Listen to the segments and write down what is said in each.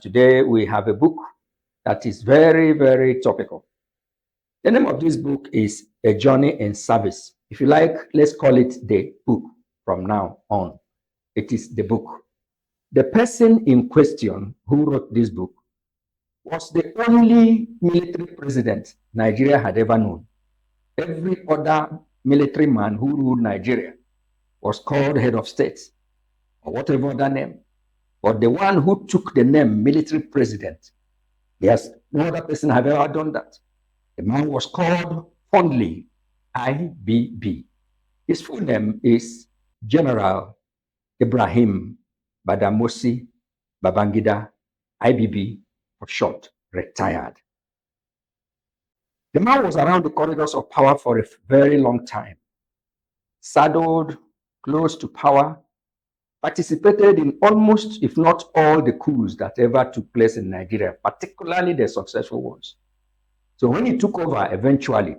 today we have a book that is very, very topical. The name of this book is A Journey in Service. If you like, let's call it the book from now on. It is the book. The person in question who wrote this book was the only military president Nigeria had ever known. Every other military man who ruled Nigeria was called head of state or whatever other name. But the one who took the name military president, yes, no other person have ever done that. The man was called fondly IBB. His full name is General Ibrahim Badamasi Babangida, IBB for short, retired. The man was around the corridors of power for a very long time, saddled close to power, participated in almost, if not all, the coups that ever took place in Nigeria, particularly the successful ones. So when he took over eventually,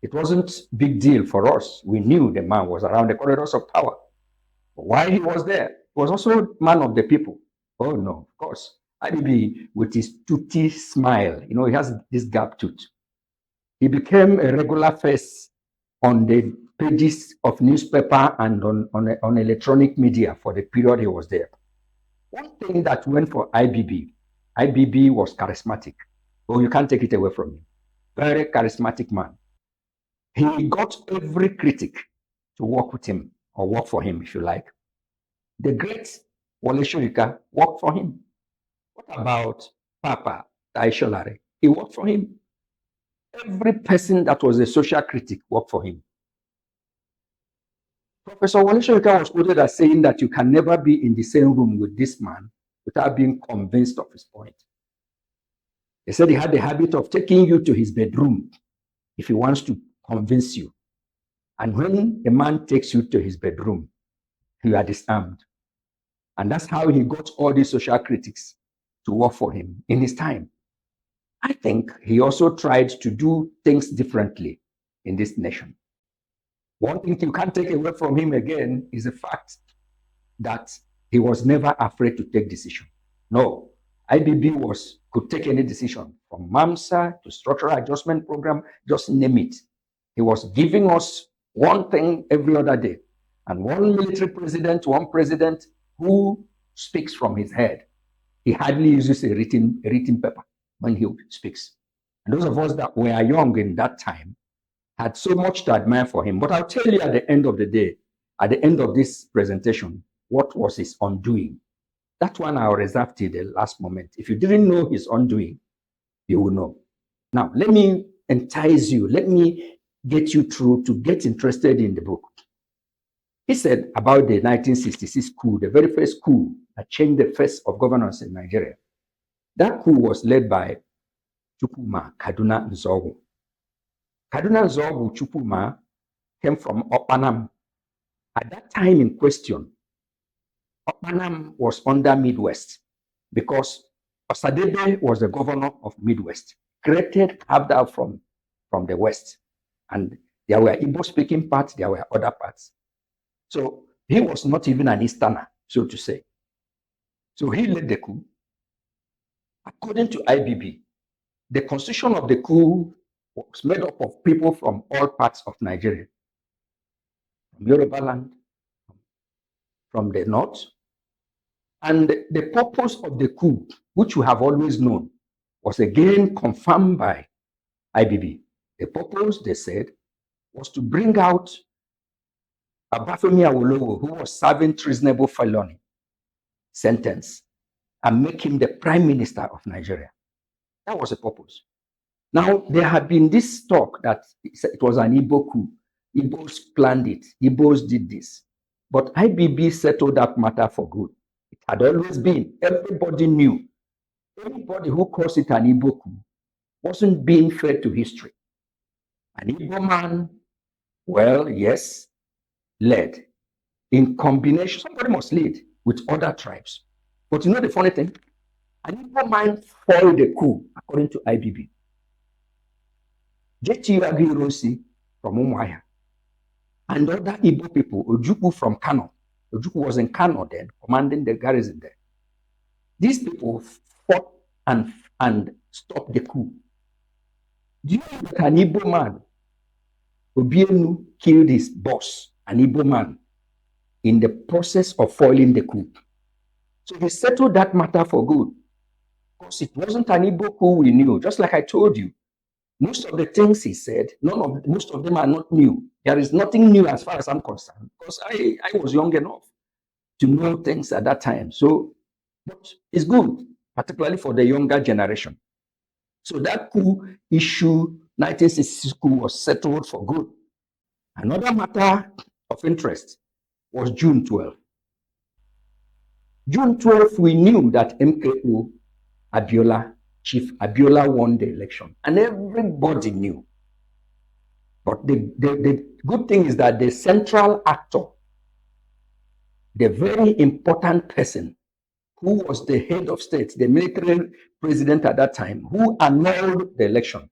it wasn't a big deal for us. We knew the man was around the corridors of power. But while he was there, he was also a man of the people. Oh no, of course. IBB with his toothy smile, he has this gap tooth. He became a regular face on the pages of newspaper and on electronic media for the period he was there. One thing that went for IBB was charismatic. Oh, you can't take it away from him. Very charismatic man. He got every critic to work with him or work for him, if you like. The great Wole Soyinka worked for him. What about Papa Daisholare? He worked for him. Every person that was a social critic worked for him. Professor Wole Soyinka was quoted as saying that you can never be in the same room with this man without being convinced of his point. He said he had the habit of taking you to his bedroom if he wants to convince you. And when a man takes you to his bedroom, you are disarmed. And that's how he got all these social critics to work for him in his time. I think he also tried to do things differently in this nation. One thing you can't take away from him again is the fact that he was never afraid to take decisions. No, IBB could take any decision from MAMSA to structural adjustment program, just name it. He was giving us one thing every other day. And one military president, one president who speaks from his head, he hardly uses a written paper when he speaks. And those of us that were young in that time had so much to admire for him. But I'll tell you at the end of the day, at the end of this presentation, what was his undoing. That one I'll reserve till the last moment. If you didn't know his undoing, you will know. Now, let me entice you. Let me get you through to get interested in the book. He said about the 1966 coup, the very first coup that changed the face of governance in Nigeria. That coup was led by Chukwuma Kaduna Nzogu. Kaduna Nzogu Chukwuma came from Opanam. At that time in question, Opanam was under Midwest because Osadebe was the governor of Midwest, carved out from the West. And there were Igbo-speaking parts, there were other parts. So he was not even an Easterner, so to say. So he led the coup. According to IBB, the constitution of the coup was made up of people from all parts of Nigeria, from Yoruba land, from the north. And the purpose of the coup, which we have always known, was again confirmed by IBB. The purpose, they said, was to bring out Obafemi Awolowo, who was serving treasonable felony sentence, and make him the prime minister of Nigeria. That was the purpose. Now, there had been this talk that it was an Igbo coup. Igbos planned it. Igbos did this. But IBB settled that matter for good. It had always been. Everybody knew. Anybody who calls it an Igbo coup wasn't being fair to history. An Igbo man, well, yes, led. In combination, somebody must lead with other tribes. But you know the funny thing? An Igbo man foiled the coup, according to IBB. J.T. Agirosi from Umuahia and other Igbo people, Ojukwu from Kano. Ojukwu was in Kano then, commanding the garrison there. These people fought and stopped the coup. Do you know that an Igbo man, Obienu, killed his boss, an Igbo man, in the process of foiling the coup? So he settled that matter for good. Because it wasn't an Igbo coup we knew. Just like I told you, most of the things he said, most of them are not new. There is nothing new as far as I'm concerned, because I was young enough to know things at that time. So, but it's good, particularly for the younger generation. So that coup issue, 1966 coup, was settled for good. Another matter of interest was June 12. June 12, we knew that MKO Abiola, Chief Abiola, won the election, and everybody knew. But the good thing is that the central actor, the very important person who was the head of state, the military president at that time, who annulled the election,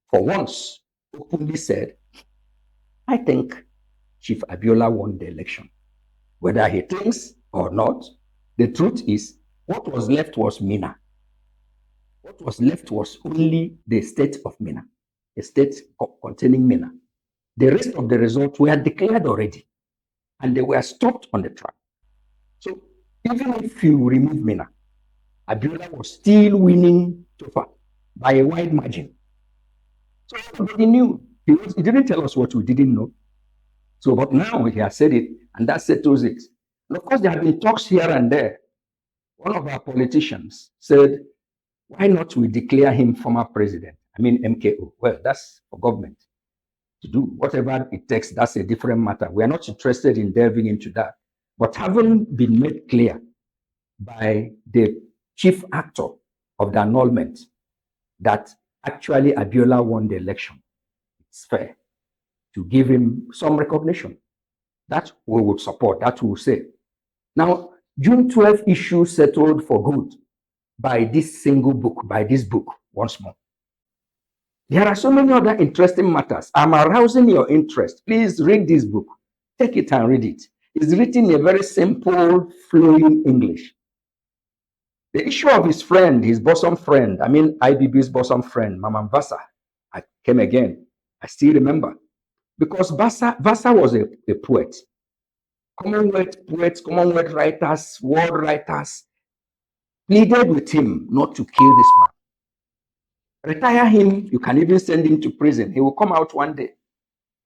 for once openly said, I think Chief Abiola won the election. Whether he thinks or not, the truth is, what was left was Mina. What was left was only the state of Mina, a state containing Mina. The rest of the results were declared already, and they were stopped on the track. So even if you remove Mina, Abiola was still winning Tofa by a wide margin. So everybody knew. He didn't tell us what we didn't know. So, but now he has said it, and that settles it. And of course, there have been talks here and there. One of our politicians said, why not we declare him former president? I mean, MKO. Well, that's for government to do. Whatever it takes, that's a different matter. We are not interested in delving into that. But having been made clear by the chief actor of the annulment that actually Abiola won the election, it's fair to give him some recognition. That we would support, that we will say. Now, June 12 issue settled for good by this single book, by this book, once more. There are so many other interesting matters. I'm arousing your interest. Please read this book. Take it and read it. It's written in a very simple, flowing English. The issue of his friend, his bosom friend, I mean IBB's bosom friend, Mama Vasa, I came again. I still remember. Because Vasa was a poet. Commonwealth poets, Commonwealth writers, world writers pleaded with him not to kill this man. Retire him, you can even send him to prison. He will come out one day.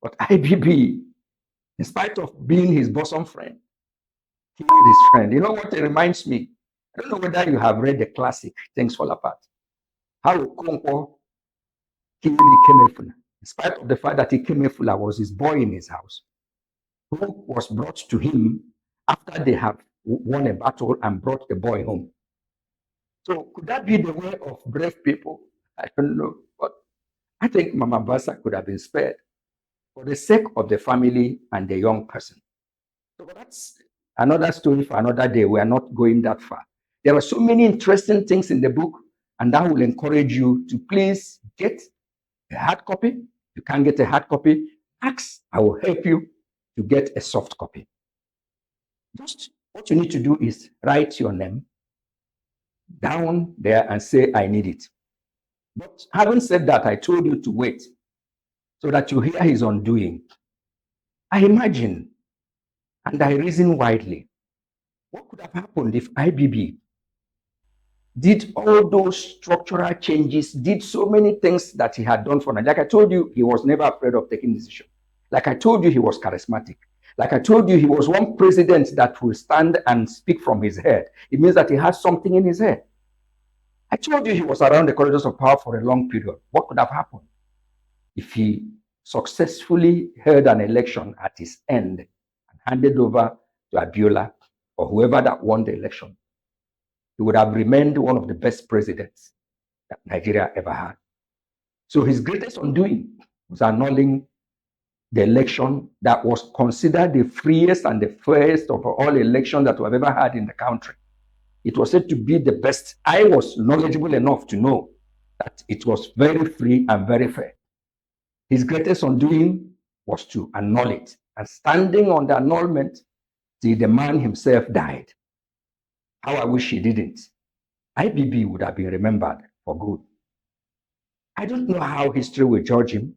But IBB, in spite of being his bosom friend, killed his friend. You know what it reminds me? I don't know whether you have read the classic, Things Fall Apart. How Okonkwo killed Ikemefuna. In spite of the fact that Ikemefuna was his boy in his house, who was brought to him after they have won a battle and brought the boy home. So could that be the way of brave people? I don't know. But I think Mama Basa could have been spared for the sake of the family and the young person. So that's another story for another day. We are not going that far. There are so many interesting things in the book, and that will encourage you to please get a hard copy. You can't get a hard copy, ask. I will help you to get a soft copy. Just what you need to do is write your name down there and say, I need it. But having said that, I told you to wait so that you hear his undoing. I imagine, and I reason widely, what could have happened if IBB did all those structural changes, did so many things that he had done for Nigeria? Like I told you, he was never afraid of taking decisions. Like I told you, he was charismatic. Like I told you, he was one president that will stand and speak from his head. It means that he has something in his head. I told you he was around the corridors of power for a long period. What could have happened if he successfully held an election at his end and handed over to Abiola or whoever that won the election? He would have remained one of the best presidents that Nigeria ever had. So his greatest undoing was annulling the election that was considered the freest and the fairest of all elections that we have ever had in the country. It was said to be the best. I was knowledgeable enough to know that it was very free and very fair. His greatest undoing was to annul it. And standing on the annulment till the man himself died. How I wish he didn't. IBB would have been remembered for good. I don't know how history will judge him.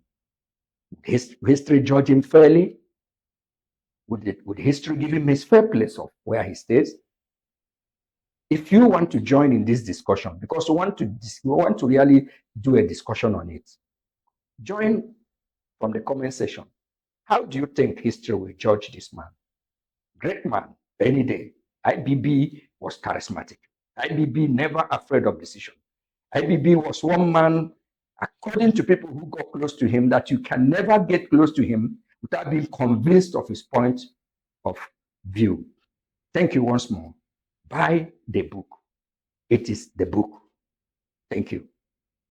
History judge him fairly? Would history give him his fair place of where he stays? If you want to join in this discussion, because we want to really do a discussion on it, join from the comment section. How do you think history will judge this man? Great man, any day. IBB was charismatic. IBB never afraid of decision. IBB was one man, according to people who got close to him, that you can never get close to him without being convinced of his point of view. Thank you once more. Buy the book. It is the book. Thank you.